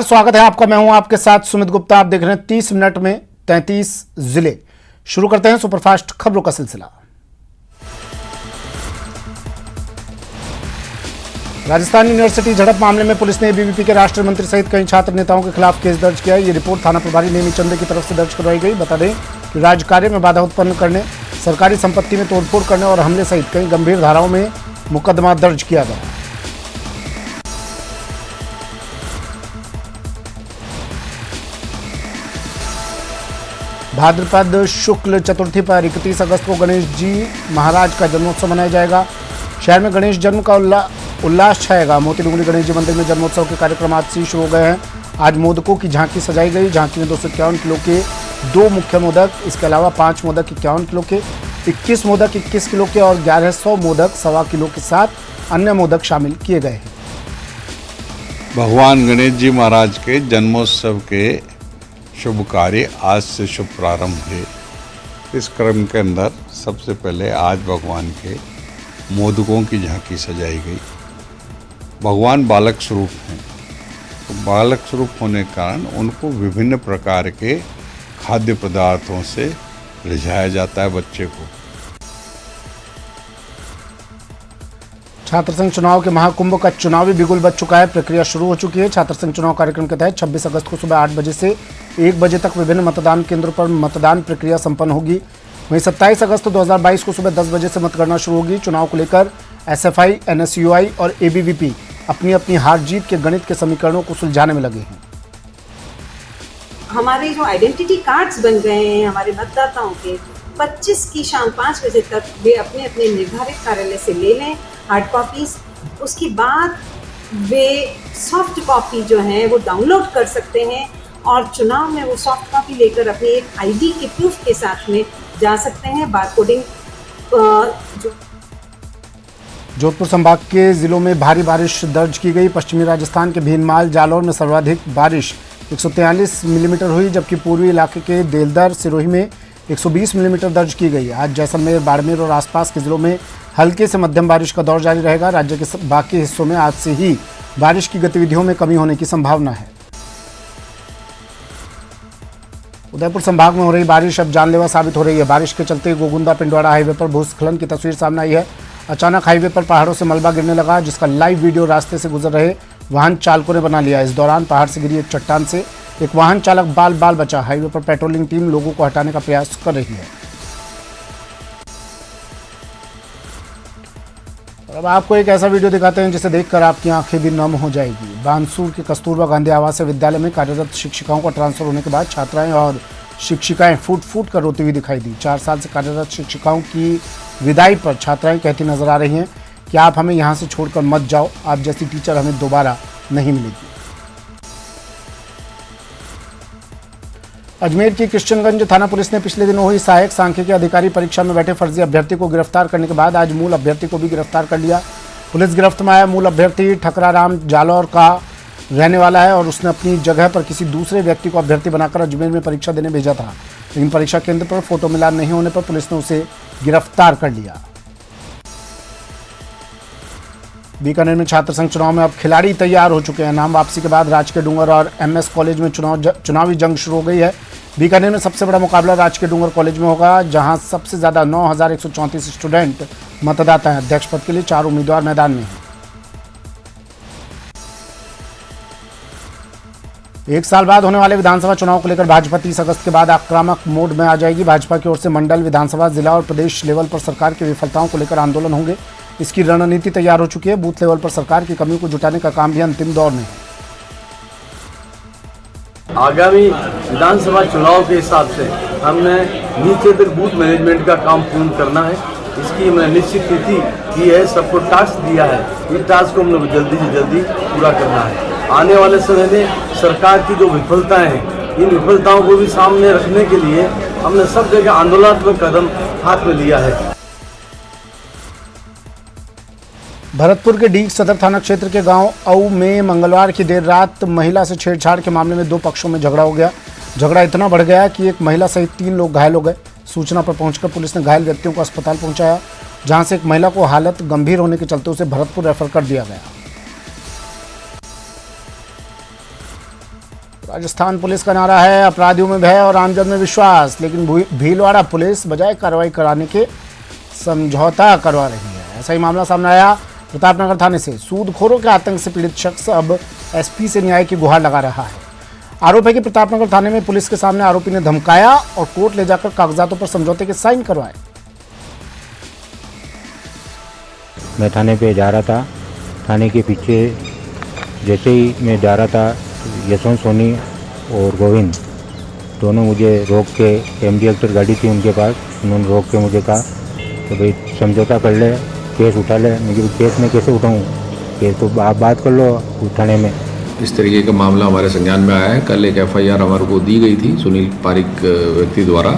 स्वागत है आपका। मैं हूं आपके साथ सुमित गुप्ता। आप देख रहे हैं 30 मिनट में 33 जिले। शुरू करते हैं सुपरफास्ट खबरों का सिलसिला। राजस्थान यूनिवर्सिटी झड़प मामले में पुलिस ने एबीवीपी के राष्ट्रीय मंत्री सहित कई छात्र नेताओं के खिलाफ केस दर्ज किया है। ये रिपोर्ट थाना प्रभारी नेमी चंदे की तरफ से दर्ज करवाई गई। बता दें कि राज्य कार्य में बाधा उत्पन्न करने, सरकारी संपत्ति में तोड़फोड़ करने और हमले सहित कई गंभीर धाराओं में मुकदमा दर्ज किया गया। भाद्रपद शुक्ल चतुर्थी पर 31 अगस्त को गणेश जी महाराज का जन्मोत्सव मनाया जाएगा। शहर में गणेश जन्म का उल्लास छाएगा। मोती डूंगरी गणेश जी मंदिर में जन्मोत्सव के कार्यक्रम आज से शुरू हो गए हैं। आज मोदकों की झांकी सजाई गई। झांकी में 251 किलो के 2 मुख्य मोदक, इसके अलावा 5 मोदक 51 किलो के, 21 मोदक 21 किलो के और 1100 मोदक 1.25 किलो के साथ अन्य मोदक शामिल किए गए हैं। भगवान गणेश जी महाराज के जन्मोत्सव के शुभ कार्य आज से शुभ प्रारंभ है। इस क्रम के अंदर सबसे पहले आज भगवान के मोदकों की झांकी सजाई गई। भगवान बालक स्वरूप हैं, तो बालक स्वरूप होने के कारण उनको विभिन्न प्रकार के खाद्य पदार्थों से रिझाया जाता है बच्चे को। छात्र संघ चुनाव के महाकुंभ का चुनावी बिगुल बज चुका है। प्रक्रिया शुरू हो चुकी है। छात्र संघ चुनाव कार्यक्रम के तहत 26 अगस्त को सुबह 8 बजे से 1 बजे तक विभिन्न मतदान केंद्रों पर मतदान प्रक्रिया संपन्न होगी। वहीं 27 अगस्त 2022 को सुबह 10 बजे से मतगणना शुरू होगी। चुनाव को लेकर एसएफआई, एनएसयूआई और एबीवीपी अपनी अपनी हार जीत के गणित के समीकरणों को सुलझाने में लगे हैं। हमारे जो आइडेंटिटी कार्ड्स बन गए हैं हमारे मतदाताओं के, 25 की शाम 5 बजे तक वे अपने अपने निर्धारित कार्यालय से ले लें हार्ड कॉपीज। उसके बाद वे सॉफ्ट कॉपी जो है वो डाउनलोड कर सकते हैं और चुनाव में वो सॉफ्ट कॉपी लेकर अपने एक आईडी के प्रूफ के साथ में जा सकते हैं। बारकोडिंग जोधपुर संभाग के जिलों में भारी बारिश दर्ज की गई। पश्चिमी राजस्थान के भीनमाल, जालौर में सर्वाधिक बारिश 143 मिलीमीटर हुई, जबकि पूर्वी इलाके के देलदर, सिरोही में 120 मिलीमीटर दर्ज की गई। आज जैसलमेर, बाड़मेर और आसपास के जिलों में हल्के से मध्यम बारिश का दौर जारी रहेगा। राज्य के बाकी हिस्सों में आज से ही बारिश की गतिविधियों में कमी होने की संभावना है। उदयपुर संभाग में हो रही बारिश अब जानलेवा साबित हो रही है। बारिश के चलते गोगुंदा पिंडवाड़ा हाईवे पर भूस्खलन की तस्वीर सामने आई है। अचानक हाईवे पर पहाड़ों से मलबा गिरने लगा, जिसका लाइव वीडियो रास्ते से गुजर रहे वाहन चालकों ने बना लिया। इस दौरान पहाड़ से गिरी एक चट्टान से एक वाहन चालक बाल बाल बचा। हाईवे पर पेट्रोलिंग टीम लोगों को हटाने का प्रयास कर रही है। और अब आपको एक ऐसा वीडियो दिखाते हैं जिसे देखकर आपकी आंखें भी नम हो जाएगी। बानसूर के कस्तूरबा गांधी आवासीय विद्यालय में कार्यरत शिक्षिकाओं का ट्रांसफर होने के बाद छात्राएं और शिक्षिकाएं फूट फूट कर रोती हुई दिखाई दी। 4 साल से कार्यरत शिक्षिकाओं की विदाई पर छात्राएं कहती नजर आ रही हैं कि आप हमें यहां से छोड़कर मत जाओ, आप जैसी टीचर हमें दोबारा नहीं मिलेगी। अजमेर की किशनगंज थाना पुलिस ने पिछले दिनों हुई सहायक सांख्यिकी अधिकारी परीक्षा में बैठे फर्जी अभ्यर्थी को गिरफ्तार करने के बाद आज मूल अभ्यर्थी को भी गिरफ्तार कर लिया। पुलिस गिरफ्त में आया मूल अभ्यर्थी ठकराराम जालौर का रहने वाला है और उसने अपनी जगह पर किसी दूसरे व्यक्ति को अभ्यर्थी बनाकर अजमेर में परीक्षा देने भेजा था। लेकिन परीक्षा केंद्र पर फोटो मिलान नहीं होने पर पुलिस ने उसे गिरफ्तार कर लिया। बीकानेर में छात्र संघ चुनाव में अब खिलाड़ी तैयार हो चुके हैं। नाम वापसी के बाद राजकीय डूंगर और एमएस कॉलेज में चुनावी जंग शुरू हो गई है। बीकानेर में सबसे बड़ा मुकाबला राजकीय डूंगर कॉलेज में होगा, जहां सबसे ज्यादा 9134 स्टूडेंट मतदाता हैं। अध्यक्ष पद के लिए 4 उम्मीदवार मैदान में हैं। 1 साल बाद होने वाले विधानसभा चुनाव को लेकर भाजपा 30 अगस्त के बाद आक्रामक मोड में आ जाएगी। भाजपा की ओर से मंडल, विधानसभा, जिला और प्रदेश लेवल पर सरकार की विफलताओं को लेकर आंदोलन होंगे। इसकी रणनीति तैयार हो चुकी है। बूथ लेवल पर सरकार की कमियों को जुटाने का काम भी अंतिम दौर में है। आगामी विधानसभा चुनाव के हिसाब से हमने नीचे तक बूथ मैनेजमेंट का काम पूर्ण करना है। इसकी हमने निश्चित तिथि की है, सबको टास्क दिया है। इस टास्क को हमने जल्दी से जल्दी पूरा करना है। आने वाले समय में सरकार की जो विफलताएं हैं, इन विफलताओं को भी सामने रखने के लिए हमने सब जगह आंदोलनात्मक कदम हाथ में लिया है। भरतपुर के डीग सदर थाना क्षेत्र के गांव औ में मंगलवार की देर रात महिला से छेड़छाड़ के मामले में 2 पक्षों में झगड़ा हो गया। झगड़ा इतना बढ़ गया कि एक महिला सहित 3 लोग घायल हो गए। सूचना पर पहुंचकर पुलिस ने घायल व्यक्तियों को अस्पताल पहुंचाया, जहां से एक महिला को हालत गंभीर होने के चलते उसे भरतपुर रेफर कर दिया गया। राजस्थान पुलिस का नारा है अपराधियों में भय और आमजन में विश्वास, लेकिन भीलवाड़ा पुलिस बजाय कार्रवाई कराने के समझौता करवा रही है। ऐसा ही मामला सामने आया प्रतापनगर थाने से। सूदखोरों के आतंक से पीड़ित शख्स अब एसपी से न्याय की गुहार लगा रहा है। आरोप है कि प्रतापनगर थाने में पुलिस के सामने आरोपी ने धमकाया और कोर्ट ले जाकर कागजातों पर समझौते के साइन करवाए। मैं थाने पे जा रहा था, थाने के पीछे जैसे ही मैं जा रहा था, यशवंत सोनी और गोविंद दोनों मुझे रोक के, एमडी एक्टर गाड़ी थी उनके पास, उन्होंने रोक के मुझे कहा कि भाई समझौता कर ले, केस उठा ले। मुझे केस में कैसे उठाऊँ, केस तो आप बात कर लो थाने में। इस तरीके का मामला हमारे संज्ञान में आया है। कल एक एफआईआर हमारे को दी गई थी सुनील पारिक व्यक्ति द्वारा,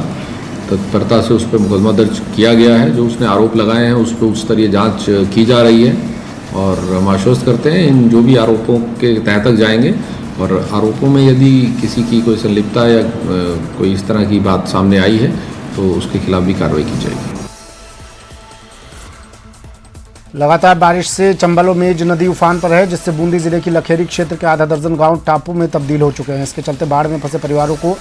तत्परता से उस पर मुकदमा दर्ज किया गया है। जो उसने आरोप लगाए हैं उस पर उच्च स्तरीय जांच की जा रही है और हम आश्वस्त करते हैं इन जो भी आरोपों के तह तक जाएंगे और आरोपों में यदि किसी की कोई संलिप्तता या कोई इस तरह की बात सामने आई है तो उसके खिलाफ भी कार्रवाई की जाएगी। लगातार बारिश से चंबल और मेज नदी उफान पर है, जिससे बूंदी जिले की लखेरी क्षेत्र के आधा दर्जन गांव टापू में तब्दील हो चुके हैं। इसके चलते बाढ़ में फंसे परिवारों को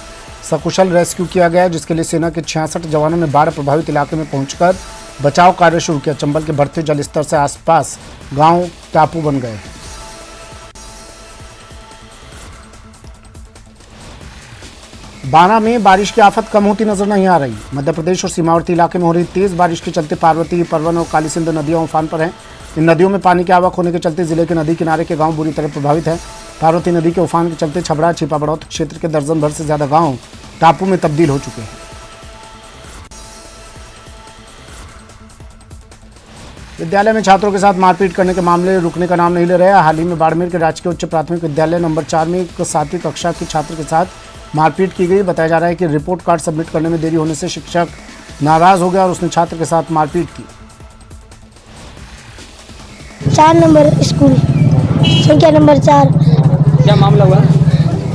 सकुशल रेस्क्यू किया गया, जिसके लिए सेना के 66 जवानों ने बाढ़ प्रभावित इलाके में पहुंचकर बचाव कार्य शुरू किया। चंबल के बढ़ते जलस्तर से आसपास गांव टापू बन गए। बाना में बारिश की आफत कम होती नजर नहीं आ रही। मध्य प्रदेश और सीमावर्ती इलाके में हो रही तेज बारिश के चलते पार्वती, परवन और काली सिंध नदियां उफान पर हैं। इन नदियों में पानी की आवक होने के चलते जिले के नदी किनारे के गांव बुरी तरह प्रभावित हैं। पार्वती नदी के उफान के चलते छबड़ा, छिपा बड़ौत क्षेत्र के दर्जन भर से ज्यादा गांव टापू में तब्दील हो चुके हैं। विद्यालय में छात्रों के साथ मारपीट करने के मामले रुकने का नाम नहीं ले रहे। हाल ही में बाड़मेर के राजकीय उच्च प्राथमिक विद्यालय नंबर 4 में एक 7वीं कक्षा के छात्र के साथ मारपीट की गई। बताया जा रहा है कि रिपोर्ट कार्ड सबमिट करने में देरी होने से शिक्षक नाराज हो गया और उसने छात्र के साथ मारपीट की। 4 नंबर स्कूल, संख्या नंबर 4। क्या मामला हुआ?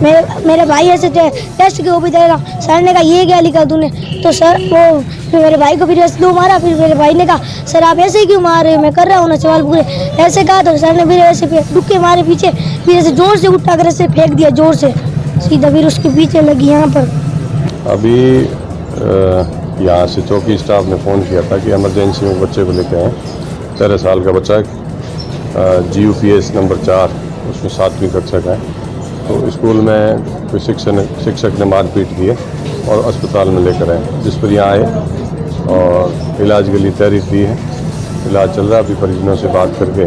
मेरे भाई ऐसे टेस्ट के ऊपर दे रहा, सर ने कहा ये क्या लिखा तूने, तो सर वो फिर मेरे भाई को फिर ऐसे 2 मारा। फिर मेरे भाई ने कहा सर आप ऐसे ही क्यों मार रहे हो, मैं कर रहा हूँ ना सवाल पूरे, ऐसे कहा। तो सर ने फिर ऐसे डुक्के मारे पीछे, फिर ऐसे जोर से उठा कर ऐसे फेंक दिया जोर से सीधा, फिर उसके पीछे लगी यहाँ पर। अभी यहाँ से चौकी स्टाफ ने फ़ोन किया था कि इमरजेंसी में बच्चे को लेके आए। 13 साल का बच्चा GUPS नंबर 4 उसमें 7वीं कक्षा का है। तो स्कूल में कोई शिक्षक ने मारपीट की है और अस्पताल में लेकर आए, जिस पर यहाँ आए और इलाज के लिए तैयारी दी है। इलाज चल रहा है, अभी परिजनों से बात करके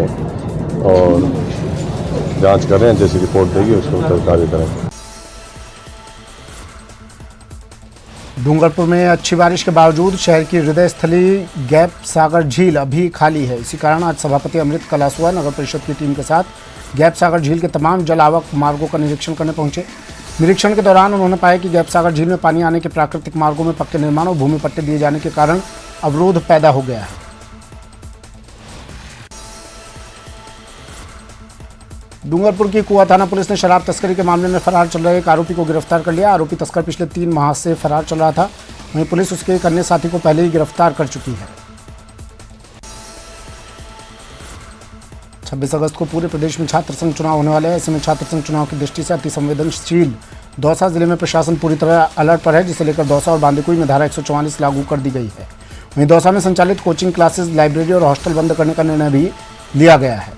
और जांच कर रहे हैं, जैसी रिपोर्ट देगी उसके ऊपर कार्य करेंगे। डूंगरपुर में अच्छी बारिश के बावजूद शहर की हृदय स्थली गैप सागर झील अभी खाली है। इसी कारण आज सभापति अमृत कलासुआ नगर परिषद की टीम के साथ गैप सागर झील के तमाम जल आवक मार्गों का निरीक्षण करने पहुंचे। निरीक्षण के दौरान उन्होंने पाया कि गैप सागर झील में पानी आने के प्राकृतिक मार्गों में पक्के निर्माण और भूमि पट्टे दिए जाने के कारण अवरोध पैदा हो गया है। डूंगरपुर की कुआ थाना पुलिस ने शराब तस्करी के मामले में फरार चल रहे एक आरोपी को गिरफ्तार कर लिया। आरोपी तस्कर पिछले 3 माह से फरार चल रहा था। वहीं पुलिस उसके एक अन्य साथी को पहले ही गिरफ्तार कर चुकी है। 26 अगस्त को पूरे प्रदेश में छात्र संघ चुनाव होने वाले हैं। ऐसे में छात्र संघ चुनाव की दृष्टि से अति संवेदनशील दौसा जिले में प्रशासन पूरी तरह अलर्ट पर है, जिसे लेकर दौसा और बांदीकुई में धारा 144 लागू कर दी गई है। वहीं दौसा में संचालित कोचिंग क्लासेस, लाइब्रेरी और हॉस्टल बंद करने का निर्णय भी लिया गया है।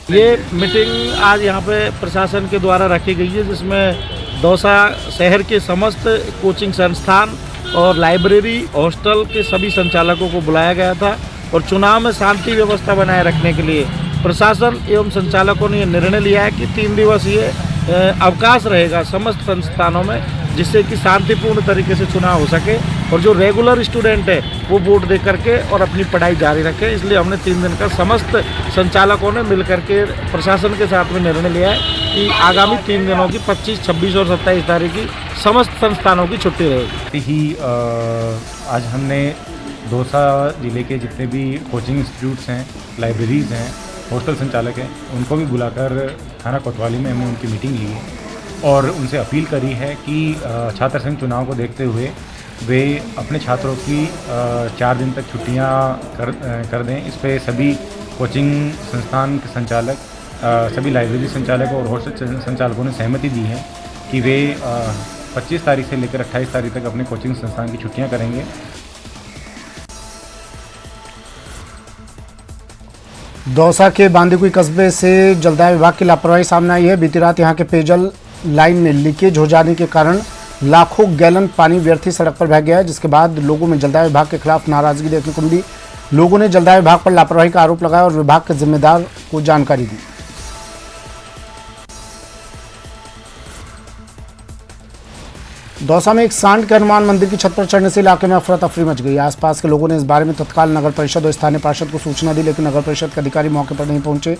ये मीटिंग आज यहाँ पे प्रशासन के द्वारा रखी गई है, जिसमें दौसा शहर के समस्त कोचिंग संस्थान और लाइब्रेरी, हॉस्टल के सभी संचालकों को बुलाया गया था और चुनाव में शांति व्यवस्था बनाए रखने के लिए प्रशासन एवं संचालकों ने यह निर्णय लिया है कि 3 दिवसीय अवकाश रहेगा समस्त संस्थानों में, जिससे कि शांतिपूर्ण तरीके से चुनाव हो सके और जो रेगुलर स्टूडेंट है वो वोट दे करके और अपनी पढ़ाई जारी रखें। इसलिए हमने 3 दिन का समस्त संचालकों ने मिलकर के प्रशासन के साथ में निर्णय लिया है कि आगामी 3 दिनों की 25, 26 और 27 तारीख की समस्त संस्थानों की छुट्टी रहेगी। आज हमने दौसा जिले के जितने भी कोचिंग इंस्टीट्यूट्स हैं, लाइब्रेरीज़ हैं, हॉस्टल संचालक हैं, उनको भी बुलाकर थाना कोतवाली में हमने उनकी मीटिंग ली है और उनसे अपील करी है कि छात्र संघ चुनाव को देखते हुए वे अपने छात्रों की 4 दिन तक छुट्टियां कर दें। इस पर सभी कोचिंग संस्थान के संचालक सभी लाइब्रेरी संचालकों और हॉस्टल संचालकों ने सहमति दी है कि वे 25 तारीख से लेकर 28 तारीख तक अपने कोचिंग संस्थान की छुट्टियां करेंगे। दौसा के बांदीकुई कस्बे से जलदाय विभाग की लापरवाही सामने आई है। बीती रात यहां के पेयजल लाइन में लीकेज हो जाने के कारण लाखों गैलन पानी व्यर्थी सड़क पर बह गया है, जिसके बाद लोगों में जलदाय विभाग के खिलाफ नाराजगी देखने को मिली। लोगों ने जलदाय विभाग पर लापरवाही का आरोप लगाया और विभाग के जिम्मेदार को जानकारी दी। दौसा में एक सांड के हनुमान मंदिर की छत पर चढ़ने से इलाके में अफरा तफरी मच गई। आसपास के लोगों ने इस बारे में तत्काल नगर परिषद और स्थानीय पार्षद को सूचना दी, लेकिन नगर परिषद के अधिकारी मौके पर नहीं पहुंचे।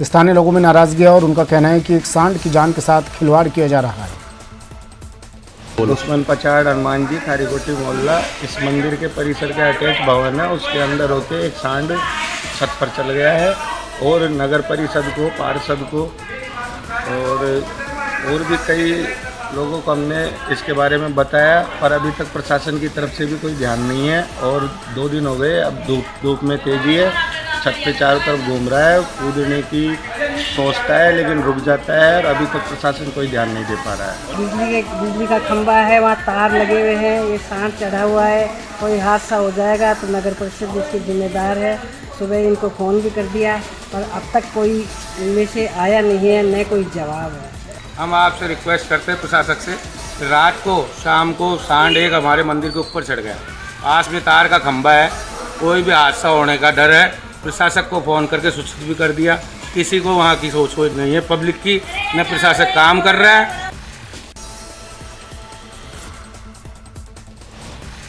स्थानीय लोगों में नाराजगी है और उनका कहना है कि एक सांड की जान के साथ खिलवाड़ किया जा रहा है। दुश्मन पचाड़ हनुमान जी खारीकोटी मोहल्ला, इस मंदिर के परिसर के अटैच भवन है, उसके अंदर होके एक सांड छत पर चल गया है और नगर परिषद को, पार्षद को और भी कई लोगों को हमने इसके बारे में बताया, पर अभी तक प्रशासन की तरफ से भी कोई ध्यान नहीं है। और 2 दिन हो गए, अब धूप में तेजी है, छत पे चारों तरफ घूम रहा है, कूदने की सोचता है लेकिन रुक जाता है और अभी तक प्रशासन कोई ध्यान नहीं दे पा रहा है। बिजली का खंभा है, वहाँ तार लगे हुए हैं, ये सांड चढ़ा हुआ है, कोई हादसा हो जाएगा तो नगर परिषद इसकी जिम्मेदार है। सुबह इनको फ़ोन भी कर दिया पर अब तक कोई इनमें से आया नहीं है, न कोई जवाब है। हम आपसे रिक्वेस्ट करते हैं प्रशासक से, रात को शाम को सांड एक हमारे मंदिर के ऊपर चढ़ गया, पास में तार का खंभा है, कोई भी हादसा होने का डर है। प्रशासक को फ़ोन करके सूचित भी कर दिया, किसी को वहाँ की सोच नहीं है पब्लिक की, न प्रशासक काम कर रहा है।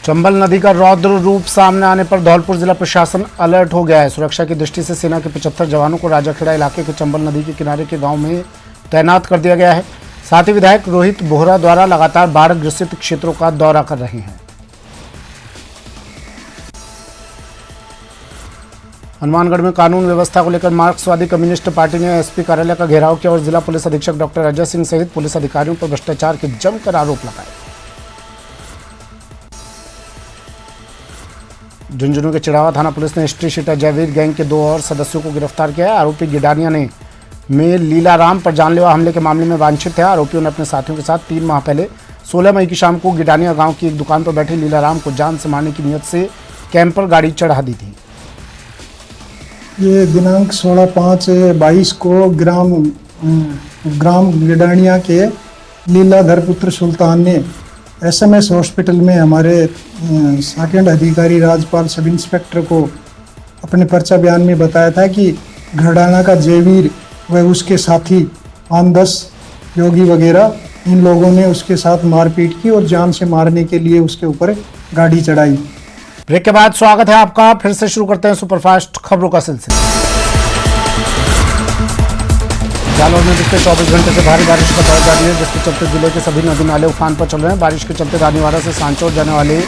चंबल नदी का रौद्र रूप सामने आने पर धौलपुर जिला प्रशासन अलर्ट हो गया है। सुरक्षा की दृष्टि से सेना के 75 जवानों को राजाखेड़ा इलाके के चंबल नदी के किनारे के गांव में तैनात कर दिया गया है। साथ ही विधायक रोहित बोहरा द्वारा लगातार बाढ़ ग्रसित क्षेत्रों का दौरा कर रहे हैं। हनुमानगढ़ में कानून व्यवस्था को लेकर मार्क्सवादी कम्युनिस्ट पार्टी ने एसपी कार्यालय का घेराव किया और जिला पुलिस अधीक्षक डॉक्टर अजय सिंह सहित पुलिस अधिकारियों पर भ्रष्टाचार के जमकर आरोप लगाए। झुंझुनू के चिड़ावा थाना पुलिस ने हिस्ट्री शीटर जयवीर गैंग के 2 और सदस्यों को गिरफ्तार किया है। आरोपी गिडानिया ने में लीलाराम पर जानलेवा हमले के मामले में वांछित है। आरोपियों ने अपने साथियों के साथ 3 माह पहले 16 मई की शाम को गिडानिया गांव की एक दुकान पर बैठे लीलाराम को जान से मारने की नीयत से कैंपर गाड़ी चढ़ा दी थी। ये दिनांक 16/5/22 को ग्राम गिडानिया के लीलाधर पुत्र सुल्तान ने एसएमएस हॉस्पिटल में हमारे सेकंड अधिकारी राजपाल सब इंस्पेक्टर को अपने पर्चा बयान में बताया था कि घरडाना का जयवीर व उसके साथी 5-10 योगी वगैरह इन लोगों ने उसके साथ मारपीट की और जान से मारने के लिए उसके ऊपर गाड़ी चढ़ाई। ब्रेक के बाद स्वागत है आपका। फिर से शुरू करते हैं सुपरफास्ट खबरों का सिलसिला। जालौर में पिछले 24 घंटे से भारी बारिश का दौर जारी है, जिसके चलते जिले के सभी नदी नाले उफान पर चल रहे हैं। बारिश के चलते रानीवाड़ा से सांचौर जाने वाले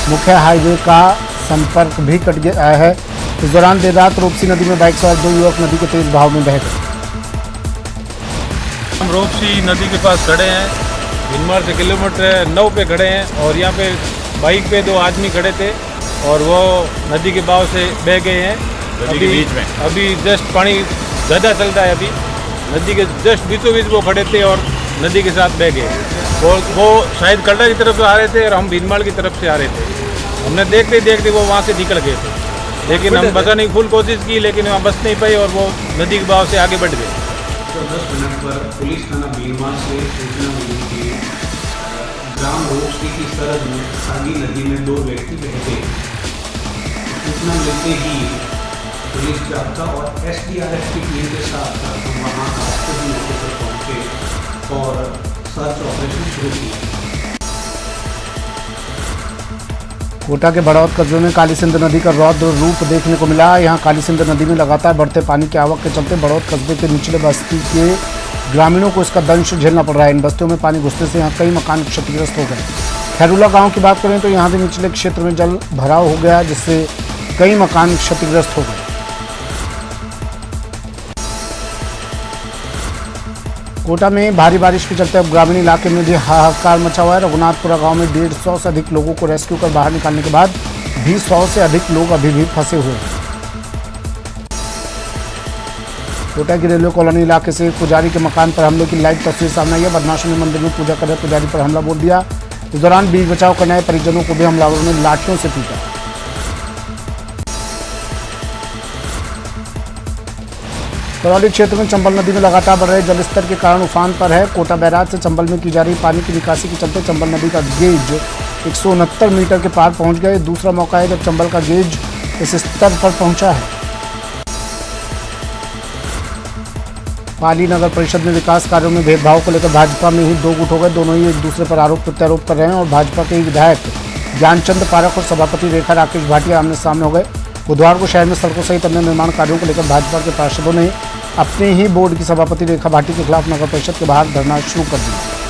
मुख्य हाईवे का संपर्क भी कट गया है। इस दौरान देर रात रोपसी नदी में बाइक सवार 2 युवक नदी के तेज बहाव में बह गए। हम रोपसी नदी के पास खड़े हैं, भिनमार से किलोमीटर 9 पे खड़े हैं और यहाँ पे बाइक पे 2 आदमी खड़े थे और वो नदी के बहाव से बह गए हैं। नदी के बीच में अभी जस्ट पानी ज़्यादा चलता है, अभी नदी के जस्ट बीचों बीच वो खड़े थे और नदी के साथ बह गए। वो शायद कल्डा की तरफ से आ रहे थे और हम भिनमार की तरफ से आ रहे थे। हमने देखते देखते वो वहाँ से निकल गए थे, लेकिन हम बचाने की फुल कोशिश की, लेकिन वहाँ बच नहीं पाई और वो नदी के बहाव से आगे बढ़ गए। 10 मिनट पर पुलिस थाना भीलमार से सूचना मिली कि ग्राम रोपसी की सरहद में सागी नदी में 2 व्यक्ति बह गए। सूचना मिलते ही पुलिस जाब्ता और एसडीआरएफ की टीम के साथ हम वहाँ रास्ते की मौके पर पहुँचे और सर्च ऑपरेशन शुरू किया। कोटा के बड़ौद कस्बे में काली सिंध नदी का रौद्र रूप देखने को मिला। यहाँ काली सिंध नदी में लगातार बढ़ते पानी की आवक के चलते बड़ौद कस्बे के निचले बस्ती के ग्रामीणों को इसका दंश झेलना पड़ रहा है। इन बस्तियों में पानी घुसने से यहाँ कई मकान क्षतिग्रस्त हो गए। खैरुला गांव की बात करें तो यहाँ भी निचले क्षेत्र में जल भराव हो गया, जिससे कई मकान क्षतिग्रस्त हो गए। कोटा में भारी बारिश के चलते अब ग्रामीण इलाके में भी हाहाकार मचा हुआ है। रघुनाथपुरा गांव में 150 से अधिक लोगों को रेस्क्यू कर बाहर निकालने के बाद भी 100 से अधिक लोग अभी भी फंसे हुए हैं। कोटा की रेलवे कॉलोनी इलाके से पुजारी के मकान पर हमले की लाइव तस्वीर सामने आई है। बदमाशों ने मंदिर में पूजा कर रहे पुजारी पर हमला बोल दिया। इस दौरान बीच बचाव करने आए परिजनों को भी हमलावरों ने लाठियों से पीटा। करौली क्षेत्र में चंबल नदी में लगातार बढ़ रहे जलस्तर के कारण उफान पर है। कोटा बैराज से चंबल में की जा रही पानी की निकासी के चलते चंबल नदी का गेज 169 मीटर के पार पहुंच गए। दूसरा मौका है जब चंबल का गेज इस स्तर पर पहुंचा है। पाली नगर परिषद में विकास कार्यों में भेदभाव को लेकर भाजपा में ही दो गुट हो गए। दोनों ही एक दूसरे पर आरोप प्रत्यारोप कर रहे हैं और भाजपा के विधायक ज्ञानचंद पारख और सभापति रेखा राकेश भाटिया आमने सामने हो गए। बुधवार को शहर में सड़कों सहित अन्य निर्माण कार्यों को लेकर भाजपा के पार्षदों ने अपने ही बोर्ड की सभापति रेखा भाटी के खिलाफ नगर परिषद के बाहर धरना शुरू कर दिया।